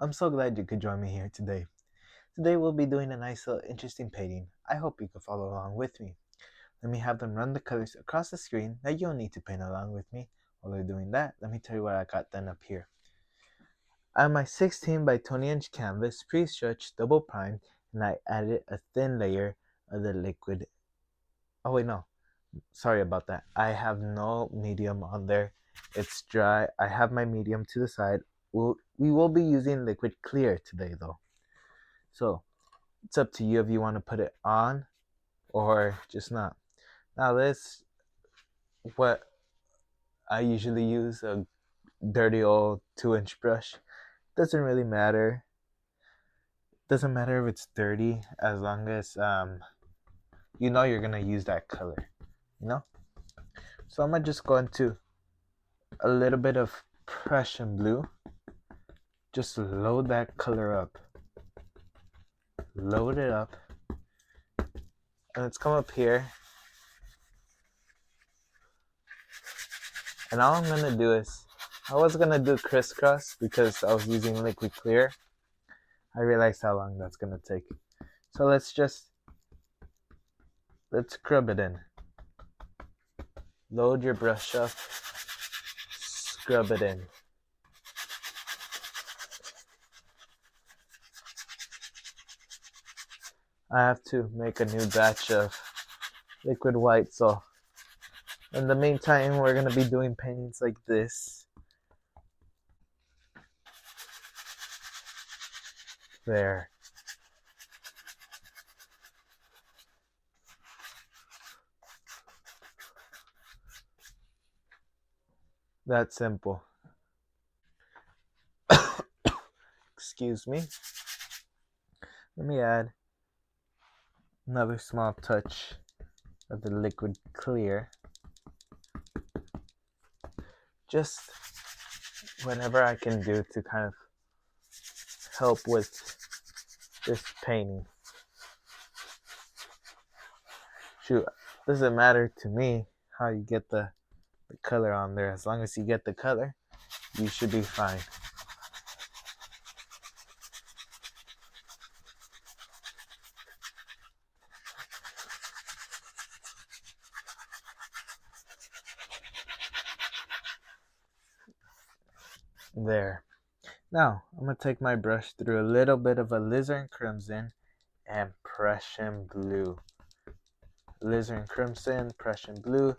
I'm so glad you could join me here today. Today we'll be doing a nice little interesting painting. I hope you can follow along with me. Let me have them run the colors across the screen. Now you'll need to paint along with me. While they're doing that, let me tell you what I got done up here. I have my 16 by 20 inch canvas pre-stretched double primed, and I added a thin layer of the liquid. Oh wait, no, sorry about that. I have no medium on there. It's dry. I have my medium to the side. We will be using liquid clear today though. So it's up to you if you want to put it on or just not. Now this, what I usually use, a dirty old 2-inch brush. Doesn't really matter. Doesn't matter if it's dirty as long as you know you're gonna use that color, you know? So I'm gonna just go into a little bit of Prussian blue. Just load that color up. Load it up. And let's come up here. And all I'm gonna do is, I was gonna do crisscross because I was using liquid clear. I realized how long that's gonna take. So let's scrub it in. Load your brush up, scrub it in. I have to make a new batch of liquid white, so in the meantime we're gonna be doing paintings like this. There. That simple. Excuse me. Let me add another small touch of the liquid clear. Just whatever I can do to kind of help with this painting. Shoot, doesn't matter to me how you get the color on there. As long as you get the color, you should be fine. There. Now, I'm going to take my brush through a little bit of alizarin crimson and Prussian blue. Alizarin crimson, Prussian blue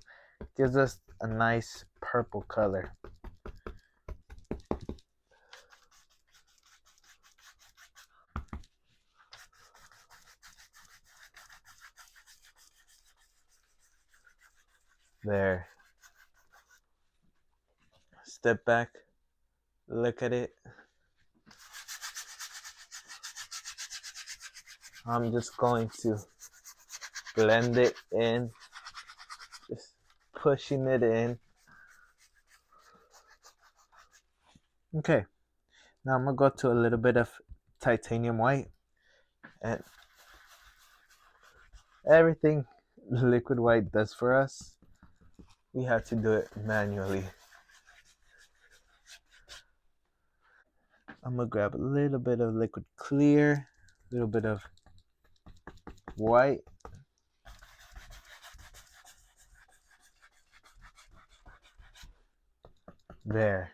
gives us a nice purple color. There. Step back, look at it. I'm just going to blend it in, just pushing it in. Okay, now I'm gonna go to a little bit of titanium white, and everything liquid white does for us, we have to do it manually. I'm gonna grab a little bit of liquid clear, a little bit of white. There.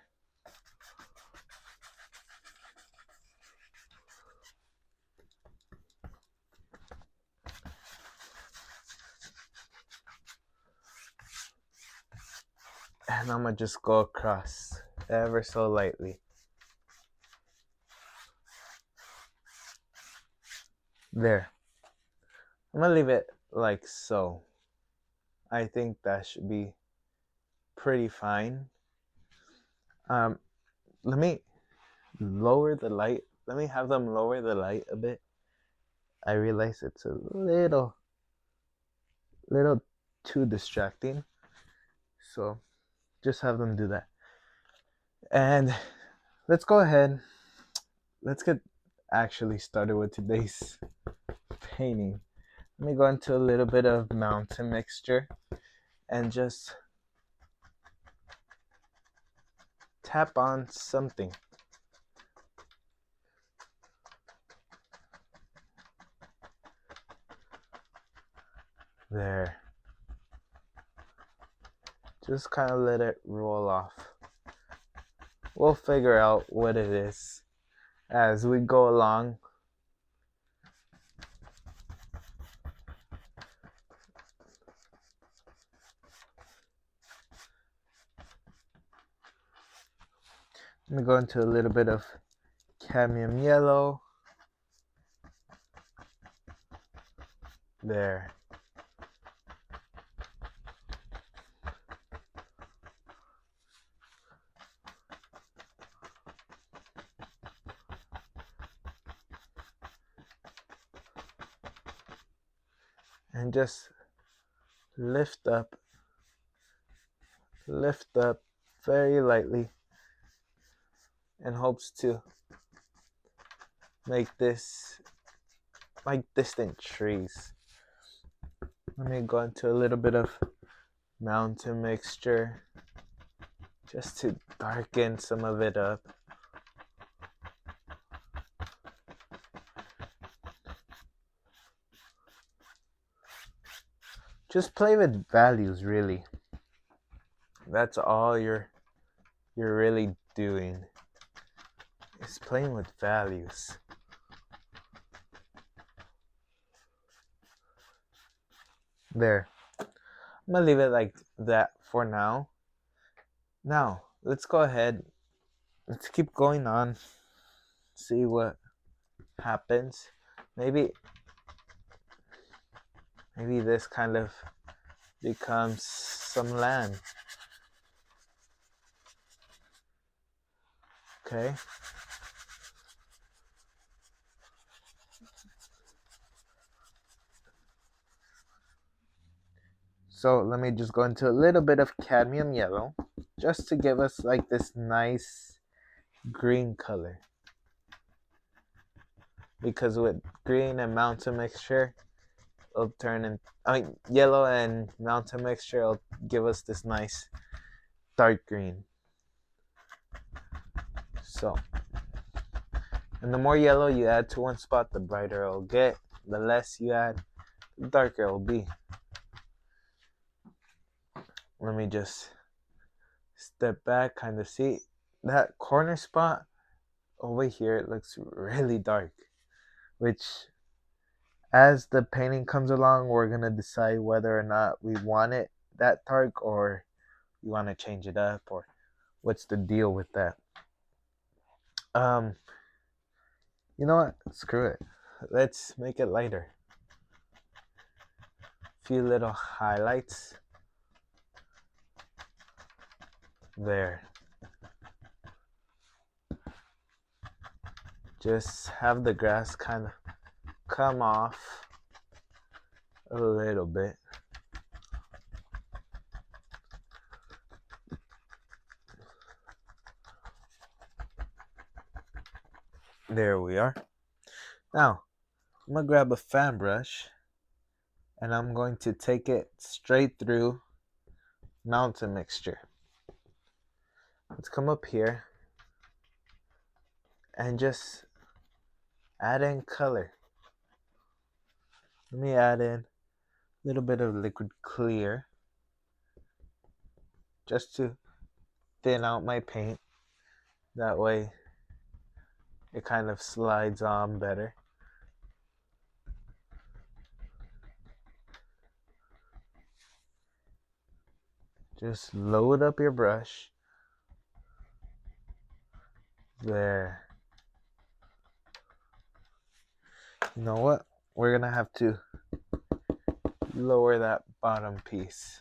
And I'm gonna just go across ever so lightly. There. I'm gonna leave it like so. I think that should be pretty fine. Let me lower the light. Let me have them lower the light a bit. I realize it's a little too distracting. So just have them do that. And let's go ahead. Let's get actually started with today's painting. Let me go into a little bit of mountain mixture and just tap on something. There. Just kind of let it roll off. We'll figure out what it is as we go along. I'm going to go into a little bit of cadmium yellow. There. And just lift up very lightly in hopes to make this like distant trees. Let me go into a little bit of mountain mixture just to darken some of it up. Just play with values, really. That's all you're really doing, is playing with values. There. I'm gonna leave it like that for now. Now, let's go ahead. Let's keep going on. See what happens. Maybe this kind of becomes some land. Okay. So let me just go into a little bit of cadmium yellow just to give us like this nice green color. Because with green and mountain mixture, it'll turn in, yellow and mountain mixture will give us this nice dark green. So, and the more yellow you add to one spot, the brighter it'll get. The less you add, the darker it'll be. Let me just step back, kind of see that corner spot over here. It looks really dark, which as the painting comes along, we're gonna decide whether or not we want it that dark or we want to change it up, or what's the deal with that. You know what? Screw it. Let's make it lighter. Few little highlights. There. Just have the grass kind of come off a little bit. There we are. Now, I'm going to grab a fan brush and I'm going to take it straight through mountain mixture. Let's come up here and just add in color. Let me add in a little bit of liquid clear just to thin out my paint. That way it kind of slides on better. Just load up your brush. There. You know what? We're gonna have to lower that bottom piece.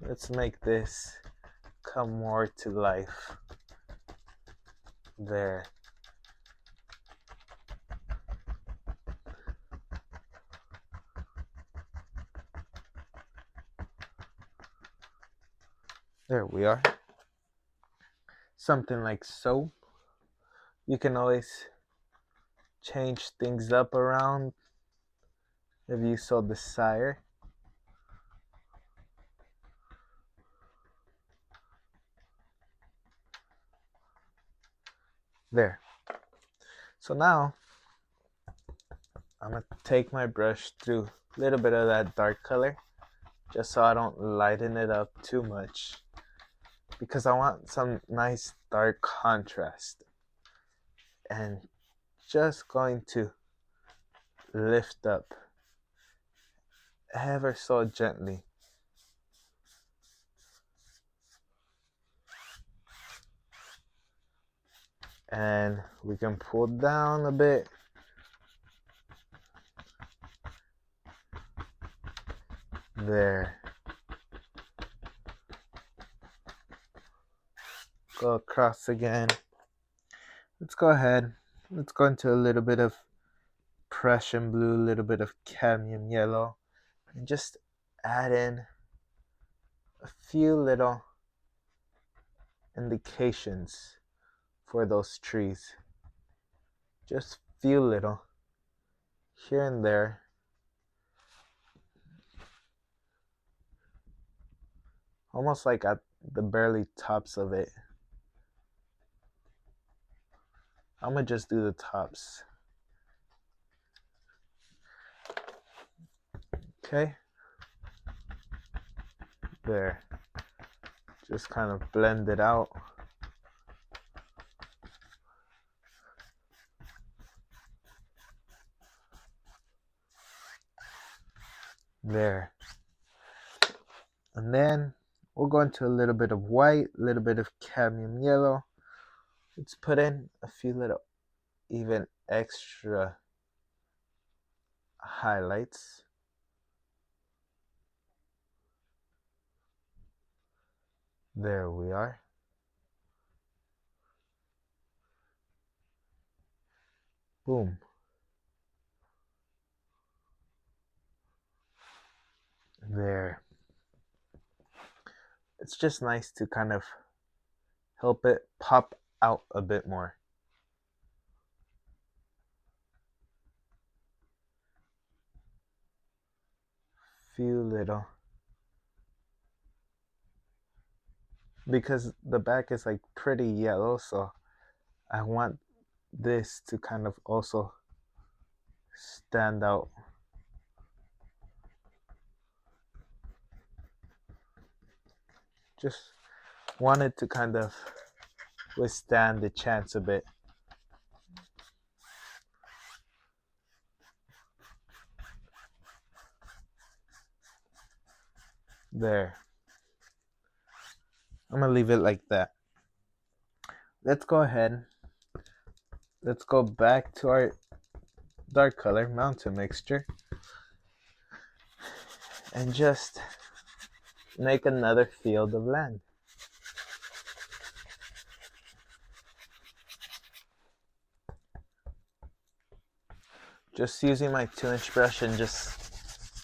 Let's make this come more to life. There. There we are. Something like so. You can always change things up around if you so desire. There. So now I'm going to take my brush through a little bit of that dark color just so I don't lighten it up too much, because I want some nice dark contrast. And just going to lift up ever so gently. And we can pull down a bit. There. Go across again. Let's go ahead. Let's go into a little bit of Prussian blue, a little bit of cadmium yellow, and just add in a few little indications for those trees. Just few little here and there. Almost like at the barely tops of it. I'm gonna just do the tops. Okay. There. Just kind of blend it out. There. And then we'll go into a little bit of white, a little bit of cadmium yellow. Let's put in a few little even extra highlights. There we are. Boom. There. It's just nice to kind of help it pop out a bit more. Few little. Because the back is like pretty yellow, so I want this to kind of also stand out. Just want it to kind of withstand the chance a bit. There. I'm gonna leave it like that. Let's go ahead. Let's go back to our dark color mountain mixture and just make another field of land. Just using my 2-inch brush and just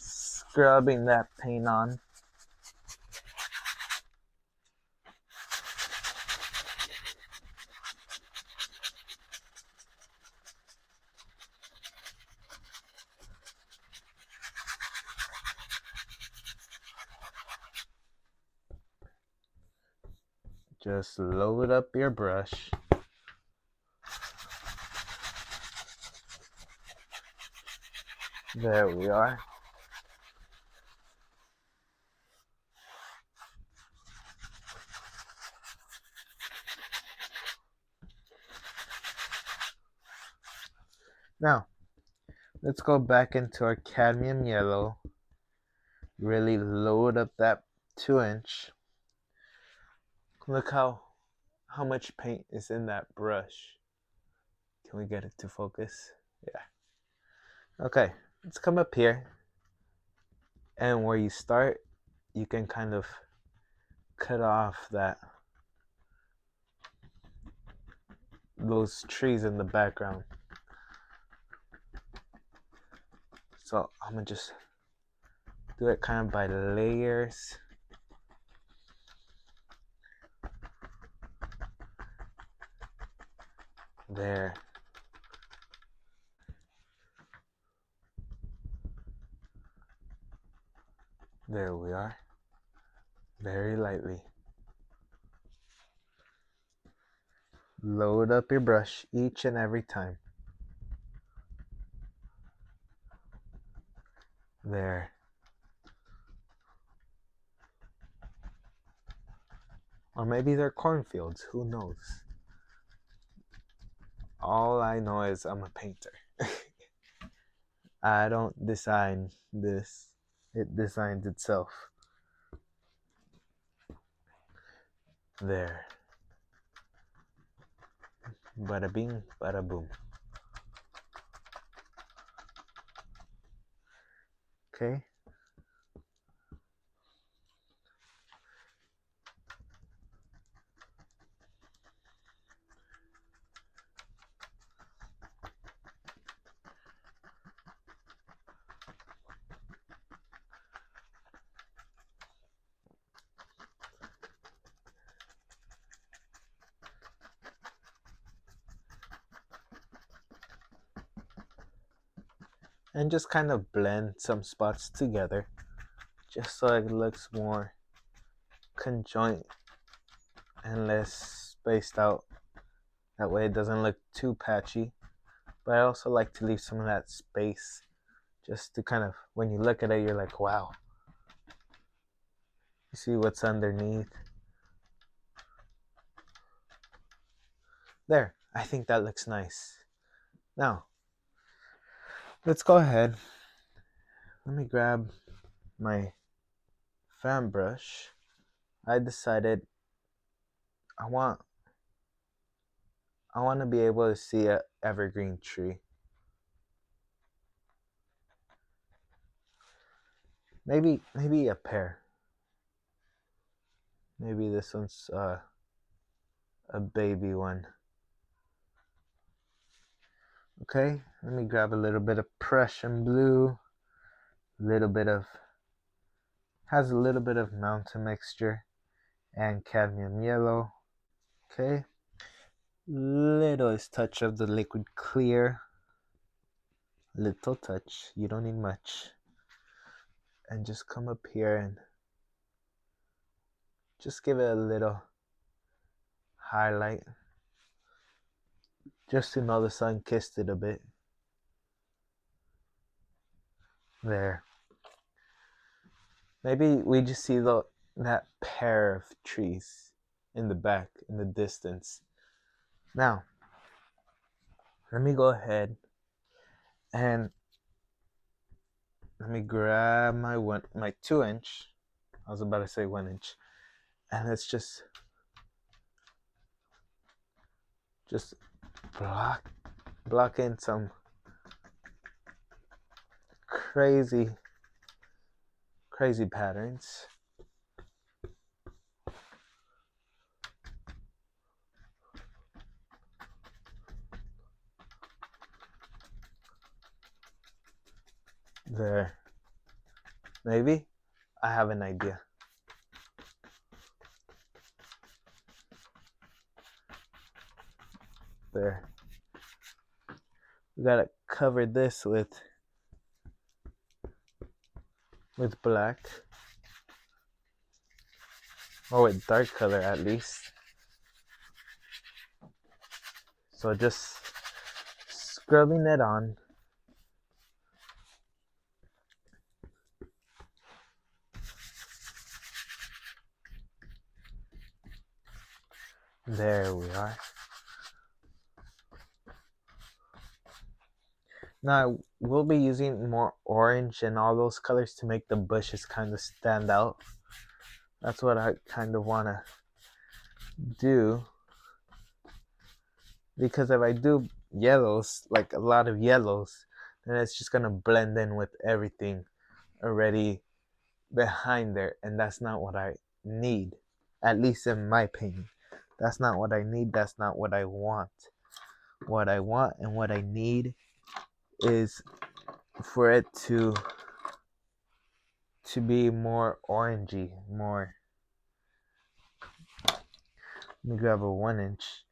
scrubbing that paint on. Just load up your brush. There we are. Now, let's go back into our cadmium yellow. Really load up that 2-inch. Look how much paint is in that brush. Can we get it to focus? Yeah. Okay, let's come up here. And where you start, you can kind of cut off those trees in the background. So I'm gonna just do it kind of by layers. There. There we are. Very lightly. Load up your brush each and every time. There. Or maybe they're cornfields, who knows? All I know is I'm a painter. I don't design this, it designs itself. There. Bada bing, bada boom. Okay. And just kind of blend some spots together just so it looks more conjoint and less spaced out. That way it doesn't look too patchy. But I also like to leave some of that space just to kind of, when you look at it, you're like, wow. You see what's underneath. There, I think that looks nice. Now, let's go ahead. Let me grab my fan brush. I decided I want to be able to see an evergreen tree. Maybe a pair. Maybe this one's a baby one. Okay, let me grab a little bit of Prussian blue, has a little bit of mountain mixture, and cadmium yellow. Okay, littlest touch of the liquid clear, little touch, you don't need much. And just come up here and just give it a little highlight, just to know the sun kissed it a bit. There. Maybe we just see that pair of trees in the back, in the distance. Now, let me go ahead and let me grab my 2-inch. I was about to say 1 inch, and let's just block in some crazy patterns. There. Maybe I have an idea. There. We gotta cover this with black, or with dark color at least. So just scrubbing it on. There we are. Now we'll be using more orange and all those colors to make the bushes kind of stand out. That's what I kind of want to do, because if I do yellows, like a lot of yellows, then it's just gonna blend in with everything already behind there, and that's not what I need, at least in my opinion. That's not what I need. That's not what I want. What I want and what I need is for it to be more orangey, more. Let me grab a 1 inch,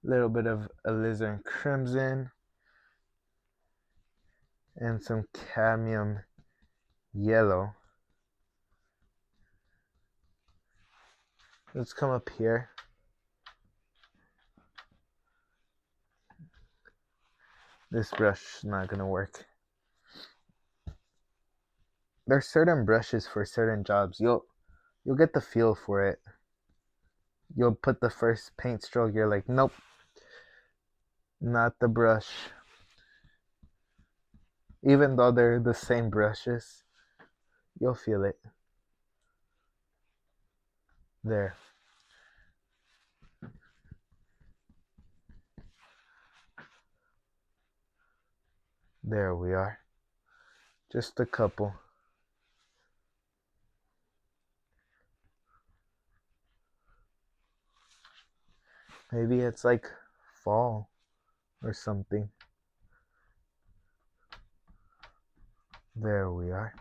little bit of alizarin crimson and some cadmium yellow. Let's come up here. This brush is not gonna work. there's certain brushes for certain jobs. You'll get the feel for it. You'll put the first paint stroke, you're like, nope, not the brush. Even though they're the same brushes, you'll feel it. There. There we are. Just a couple. Maybe it's like fall or something. There we are.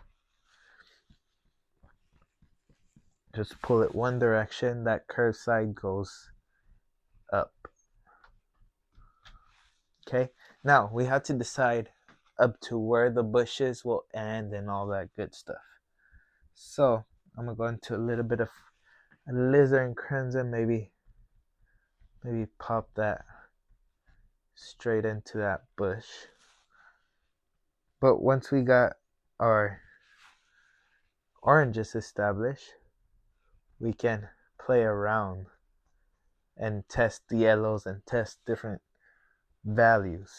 Just pull it one direction, that curved side goes up. Okay, now we have to decide up to where the bushes will end and all that good stuff. So I'm gonna go into a little bit of alizarin crimson, maybe pop that straight into that bush. But once we got our oranges established, we can play around and test the yellows and test different values.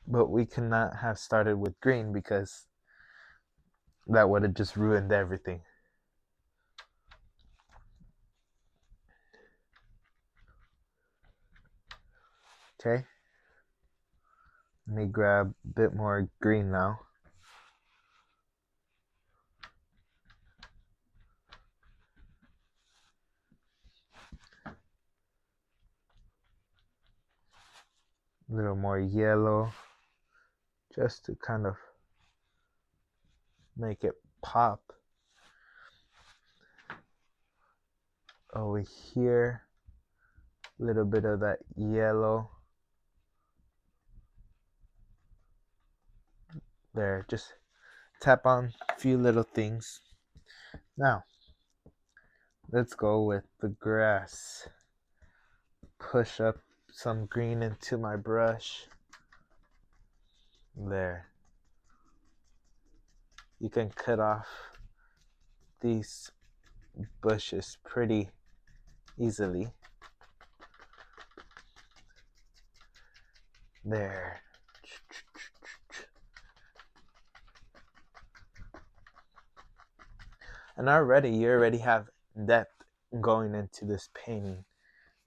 But we cannot have started with green because that would have just ruined everything. Okay, let me grab a bit more green now. A little more yellow, just to kind of make it pop. Over here, a little bit of that yellow. There, just tap on a few little things. Now, let's go with the grass. Push up some green into my brush. There. You can cut off these bushes pretty easily. There. And you already have depth going into this painting,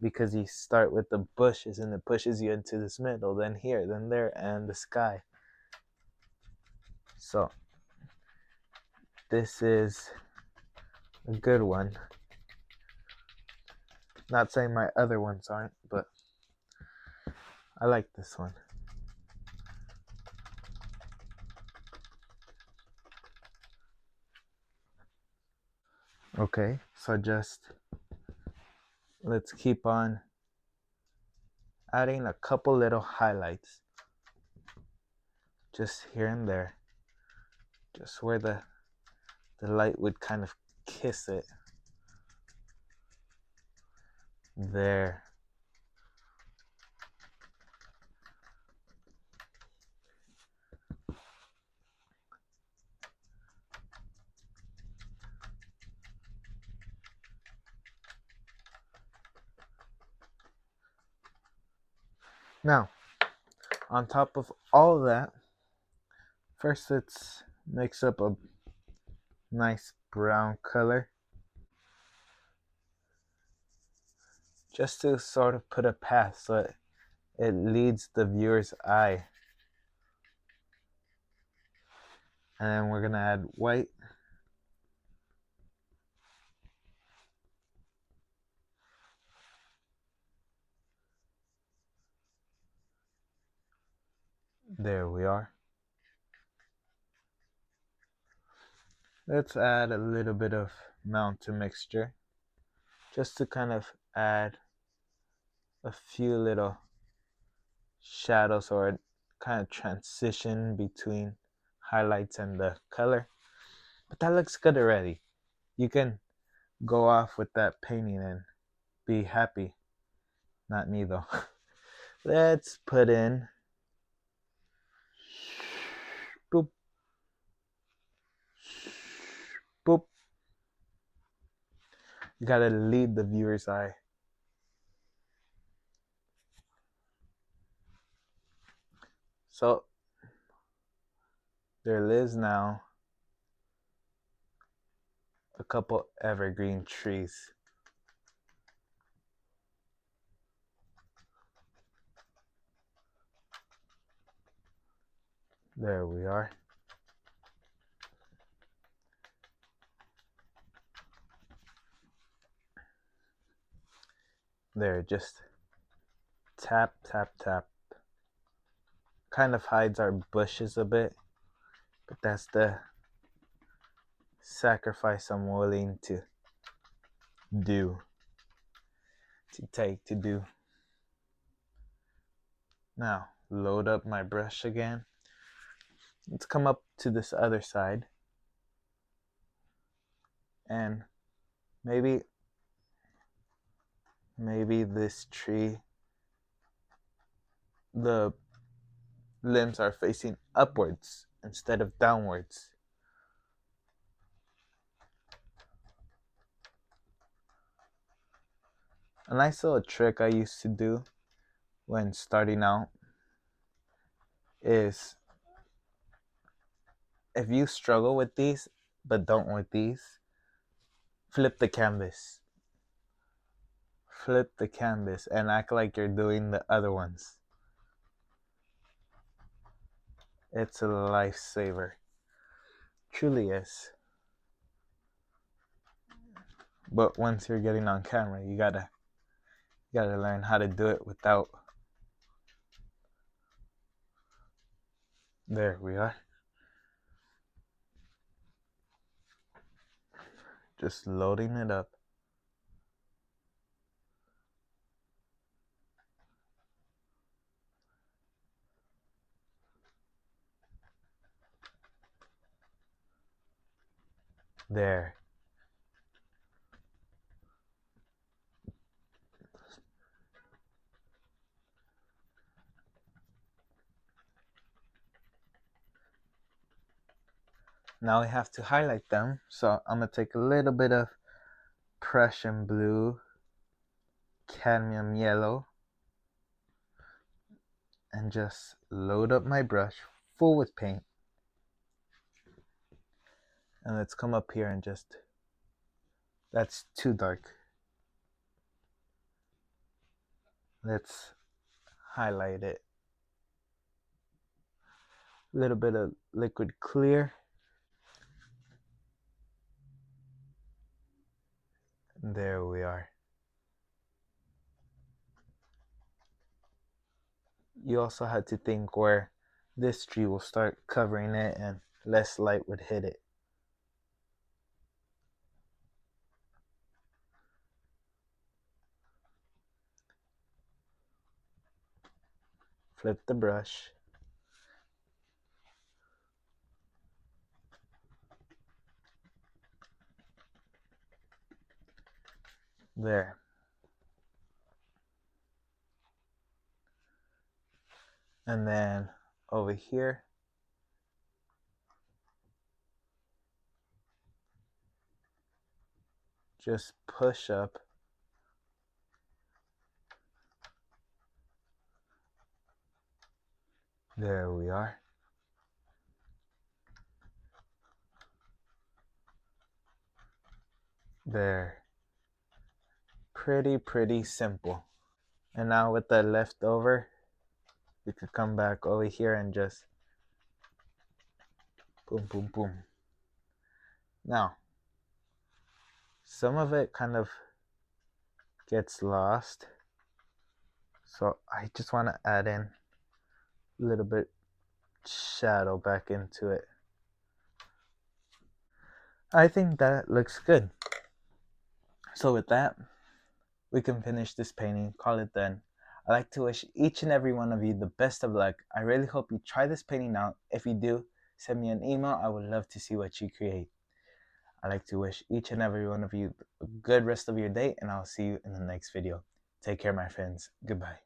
because you start with the bushes and it pushes you into this middle, then here, then there, and the sky. So this is a good one. Not saying my other ones aren't, but I like this one. Okay, so let's keep on adding a couple little highlights, just here and there, just where the light would kind of kiss it. There. Now, on top of all of that, first let's mix up a nice brown color, just to sort of put a path so it leads the viewer's eye. And then we're gonna add white. There we are. Let's add a little bit of mountain mixture, just to kind of add a few little shadows, or kind of transition between highlights and the color. But that looks good already. You can go off with that painting and be happy. Not me though. Let's put in, boop, You gotta lead the viewer's eye. So there lives now a couple evergreen trees. There we are. There, just tap, tap, tap. Kind of hides our bushes a bit, but that's the sacrifice I'm willing to do, to do. Now, load up my brush again. Let's come up to this other side. And maybe this tree, the limbs are facing upwards instead of downwards. A nice little trick I used to do when starting out is, if you struggle with these but don't with these, flip the canvas. Flip the canvas and act like you're doing the other ones. It's a lifesaver. Truly is. But once you're getting on camera, you gotta learn how to do it without. There we are. Just loading it up. There. Now we have to highlight them, so I'm gonna take a little bit of Prussian blue, cadmium yellow, and just load up my brush full with paint. And let's come up here and just, that's too dark. Let's highlight it. A little bit of liquid clear. There we are. You also had to think where this tree will start covering it and less light would hit it. Flip the brush. There. And then over here, just push up. There we are. There. Pretty simple. And now with the leftover, you could come back over here and just boom, boom, boom. Now, some of it kind of gets lost, so I just want to add in a little bit shadow back into it. I think that looks good. So with that, we can finish this painting, call it done. I'd like to wish each and every one of you the best of luck. I really hope you try this painting out. If you do, send me an email. I would love to see what you create. I'd like to wish each and every one of you a good rest of your day, and I'll see you in the next video. Take care, my friends. Goodbye.